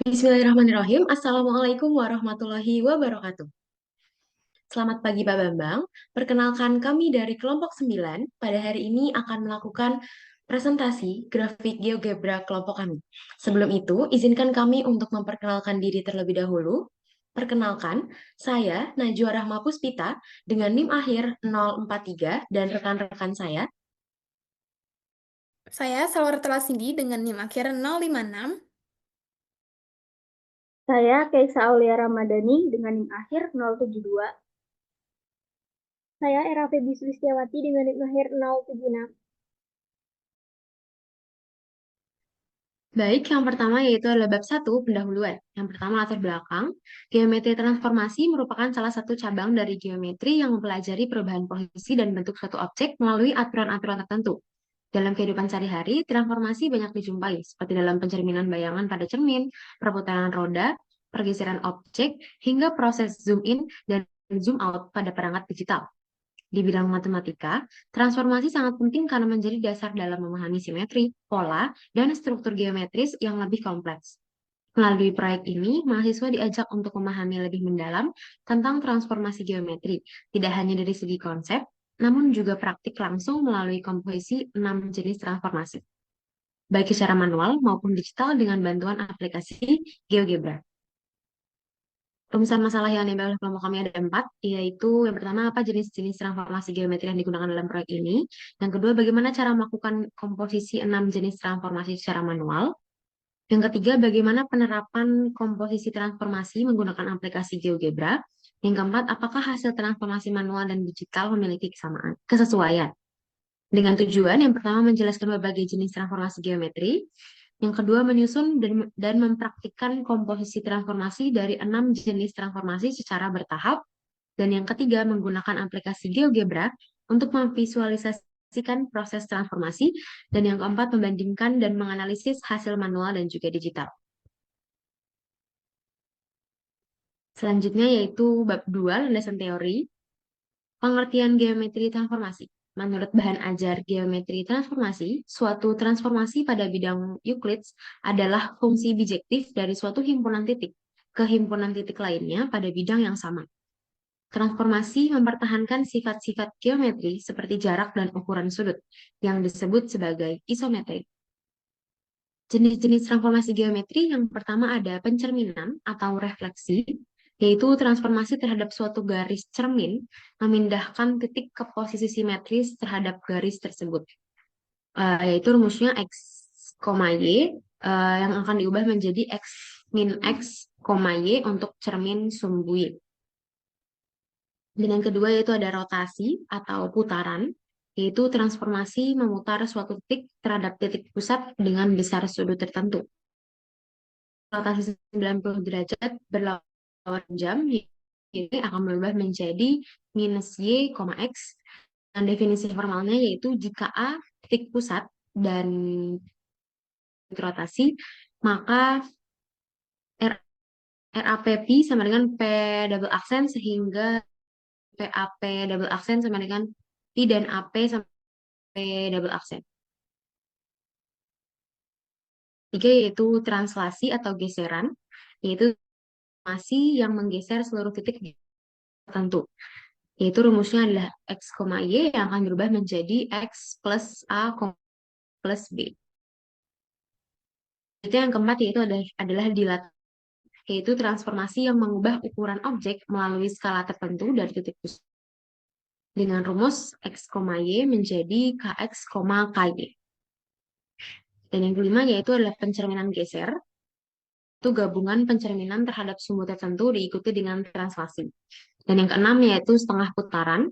Bismillahirrahmanirrahim. Assalamualaikum warahmatullahi wabarakatuh. Selamat pagi Pak Bambang. Perkenalkan kami dari kelompok 9 pada hari ini akan melakukan presentasi grafik GeoGebra kelompok kami. Sebelum itu, izinkan kami untuk memperkenalkan diri terlebih dahulu. Perkenalkan, saya Najwa Rahma Puspita dengan NIM akhir 043 dan rekan-rekan saya. Saya Salwarta Cindy dengan NIM akhir 056. Saya Kaisa Aulia Ramadhani dengan NIM akhir 072. Saya Era Febi Sulistiawati dengan NIM akhir 076. Baik, yang pertama yaitu adalah bab 1, pendahuluan. Yang pertama, latar belakang. Geometri transformasi merupakan salah satu cabang dari geometri yang mempelajari perubahan posisi dan bentuk suatu objek melalui aturan-aturan tertentu. Dalam kehidupan sehari-hari, transformasi banyak dijumpai, seperti dalam pencerminan bayangan pada cermin, perputaran roda, pergeseran objek, hingga proses zoom in dan zoom out pada perangkat digital. Di bidang matematika, transformasi sangat penting karena menjadi dasar dalam memahami simetri, pola, dan struktur geometris yang lebih kompleks. Melalui proyek ini, mahasiswa diajak untuk memahami lebih mendalam tentang transformasi geometri, tidak hanya dari segi konsep, namun juga praktik langsung melalui komposisi 6 jenis transformasi, baik secara manual maupun digital dengan bantuan aplikasi GeoGebra. Rumusan masalah yang diambil oleh kelompok kami ada 4, yaitu yang pertama, apa jenis-jenis transformasi geometri yang digunakan dalam proyek ini. Yang kedua, bagaimana cara melakukan komposisi 6 jenis transformasi secara manual. Yang ketiga, bagaimana penerapan komposisi transformasi menggunakan aplikasi GeoGebra. Yang keempat, apakah hasil transformasi manual dan digital memiliki kesesuaian. Dengan tujuan, yang pertama menjelaskan berbagai jenis transformasi geometri, yang kedua menyusun dan mempraktikkan komposisi transformasi dari 6 jenis transformasi secara bertahap, dan yang ketiga menggunakan aplikasi GeoGebra untuk memvisualisasikan proses transformasi, dan yang keempat membandingkan dan menganalisis hasil manual dan juga digital. Selanjutnya yaitu bab 2, landasan teori. Pengertian geometri transformasi. Menurut bahan ajar geometri transformasi, suatu transformasi pada bidang Euclid adalah fungsi bijektif dari suatu himpunan titik ke himpunan titik lainnya pada bidang yang sama. Transformasi mempertahankan sifat-sifat geometri seperti jarak dan ukuran sudut, yang disebut sebagai isometri. Jenis-jenis transformasi geometri yang pertama ada pencerminan atau refleksi, yaitu transformasi terhadap suatu garis cermin memindahkan titik ke posisi simetris terhadap garis tersebut. Yaitu rumusnya X, Y, yang akan diubah menjadi X min X, Y untuk cermin sumbu Y. Dan yang kedua yaitu ada rotasi atau putaran, yaitu transformasi memutar suatu titik terhadap titik pusat dengan besar sudut tertentu. Rotasi 90 derajat berlawan jam, ini akan berubah menjadi minus Y, X. Dan definisi formalnya yaitu jika A titik pusat dan rotasi, maka RAPP sama dengan P double aksen, sehingga PAP double aksen sama dengan P dan AP sama P double aksen. Tiga yaitu translasi atau geseran, yaitu transformasi yang menggeser seluruh titik tertentu. Yaitu rumusnya adalah X, Y yang akan berubah menjadi X plus A plus B. Itu yang keempat yaitu adalah dilatation, yaitu transformasi yang mengubah ukuran objek melalui skala tertentu dari titik pusat dengan rumus X, Y menjadi KX, KY. Dan yang kelima yaitu adalah pencerminan geser, itu gabungan pencerminan terhadap sumbu tertentu diikuti dengan translasi. Dan yang keenam yaitu setengah putaran,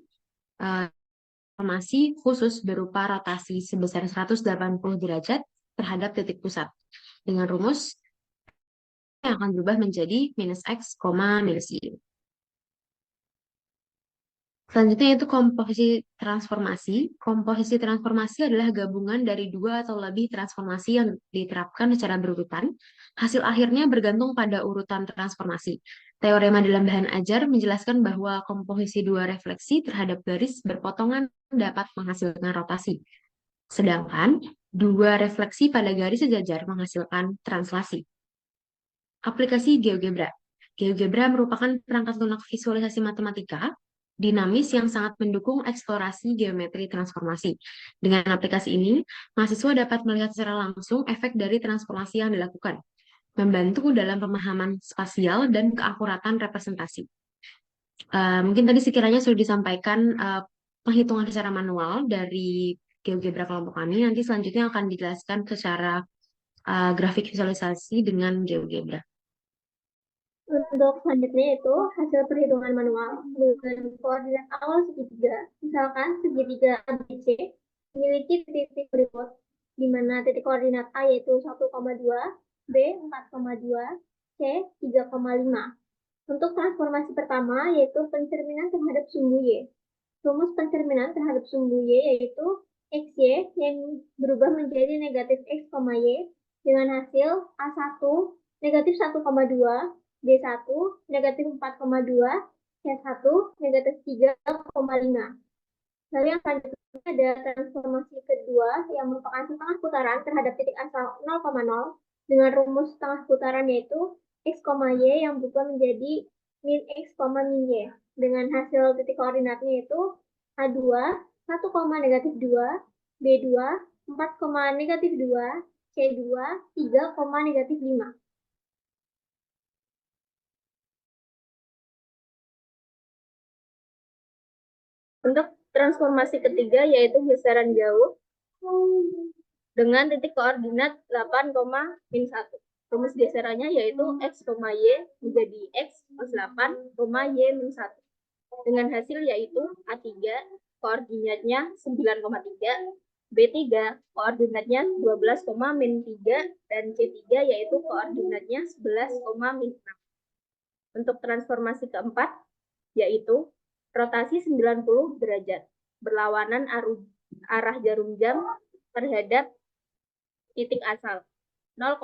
transformasi khusus berupa rotasi sebesar 180 derajat terhadap titik pusat. Dengan rumus yang akan berubah menjadi minus X, minus Y. Selanjutnya yaitu komposisi transformasi. Komposisi transformasi adalah gabungan dari dua atau lebih transformasi yang diterapkan secara berurutan. Hasil akhirnya bergantung pada urutan transformasi. Teorema dalam bahan ajar menjelaskan bahwa komposisi dua refleksi terhadap garis berpotongan dapat menghasilkan rotasi. Sedangkan dua refleksi pada garis sejajar menghasilkan translasi. Aplikasi GeoGebra. GeoGebra merupakan perangkat lunak visualisasi matematika dinamis yang sangat mendukung eksplorasi geometri transformasi. Dengan aplikasi ini, mahasiswa dapat melihat secara langsung efek dari transformasi yang dilakukan, membantu dalam pemahaman spasial dan keakuratan representasi. Mungkin tadi sekiranya sudah disampaikan penghitungan secara manual dari GeoGebra kelompok kami. Nanti selanjutnya akan dijelaskan secara grafik visualisasi dengan GeoGebra. Untuk selanjutnya itu hasil perhitungan manual dengan koordinat awal segitiga. Misalkan segitiga ABC memiliki titik berikut, di mana titik koordinat A yaitu 1,2, B 4,2, C 3,5. Untuk transformasi pertama yaitu pencerminan terhadap sumbu Y. Rumus pencerminan terhadap sumbu Y yaitu XY yang berubah menjadi negatif X, Y dengan hasil A1 negatif 1,2, B1 negatif 4,2, C1 negatif 3,5. Lalu yang selanjutnya ada transformasi kedua yang merupakan setengah putaran terhadap titik asal 0,0 dengan rumus setengah putaran yaitu X, Y yang berubah menjadi min X, min Y. Dengan hasil titik koordinatnya itu A2, 1, negatif 2, B2, 4, negatif 2, C2, 3, negatif 5. Untuk transformasi ketiga yaitu geseran jauh dengan titik koordinat 8, min 1. Rumus geserannya yaitu X, Y menjadi X plus 8, Y min 1. Dengan hasil yaitu A3 koordinatnya 9,3, B3 koordinatnya 12, min 3, dan C3 yaitu koordinatnya 11, min 6. Untuk transformasi keempat yaitu rotasi 90 derajat berlawanan arah jarum jam terhadap titik asal 0,0.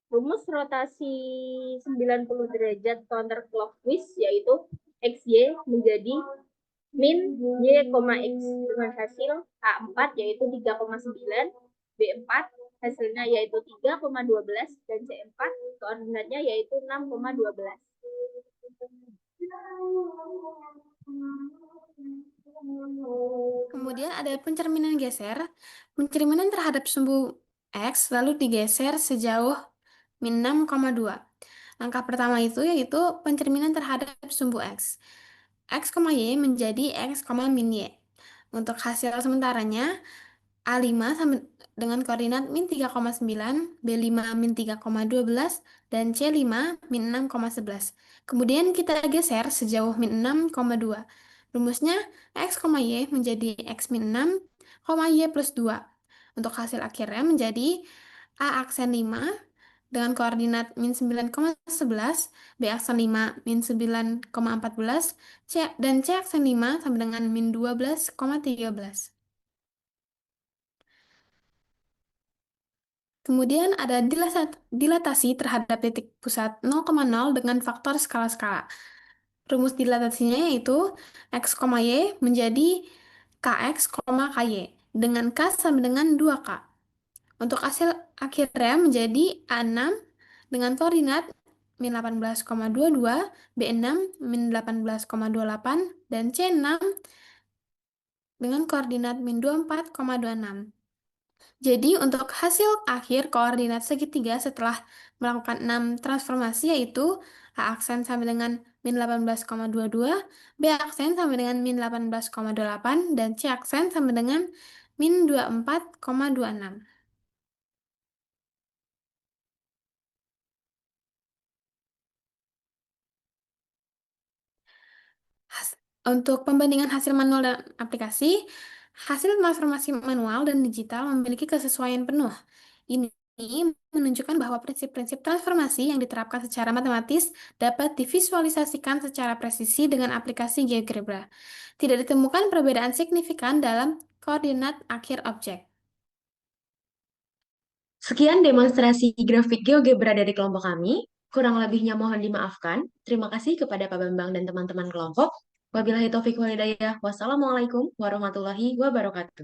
Rumus rotasi 90 derajat counterclockwise yaitu XY menjadi min Y, X dengan hasil A4 yaitu 3,9, B4 hasilnya yaitu 3,12 dan C4 koordinatnya yaitu 6,12. Kemudian ada pencerminan geser. Pencerminan terhadap sumbu X lalu digeser sejauh min 6,2. Langkah pertama itu yaitu pencerminan terhadap sumbu X. X, Y menjadi X, min Y. Untuk hasil sementaranya, A5 sama dengan koordinat min 3,9, B5 min 3,12, dan C5 min 6,11. Kemudian kita geser sejauh min 6,2. Rumusnya X, Y menjadi X min 6, Y plus 2. Untuk hasil akhirnya menjadi A aksen 5 dengan koordinat min 9,11, B aksen 5 min 9,14, dan C aksen 5 sama dengan min 12,13. Kemudian ada dilatasi terhadap titik pusat 0,0 dengan faktor skala-skala. Rumus dilatasinya yaitu X, Y menjadi Kx, Ky dengan K sama dengan 2K. Untuk hasil akhirnya menjadi A6 dengan koordinat min 18,22, B6 min 18,28, dan C6 dengan koordinat min 24,26. Jadi untuk hasil akhir koordinat segitiga setelah melakukan 6 transformasi yaitu A aksen sama dengan min 18,22, B aksen sama dengan min 18,28, dan C aksen sama dengan min 24,26. Untuk pembandingan hasil manual dan aplikasi, hasil transformasi manual dan digital memiliki kesesuaian penuh. Ini menunjukkan bahwa prinsip-prinsip transformasi yang diterapkan secara matematis dapat divisualisasikan secara presisi dengan aplikasi GeoGebra. Tidak ditemukan perbedaan signifikan dalam koordinat akhir objek. Sekian demonstrasi grafik GeoGebra dari kelompok kami. Kurang lebihnya mohon dimaafkan. Terima kasih kepada Pak Bambang dan teman-teman kelompok. Wabillahi taufiq walhidayah. Wassalamualaikum warahmatullahi wabarakatuh.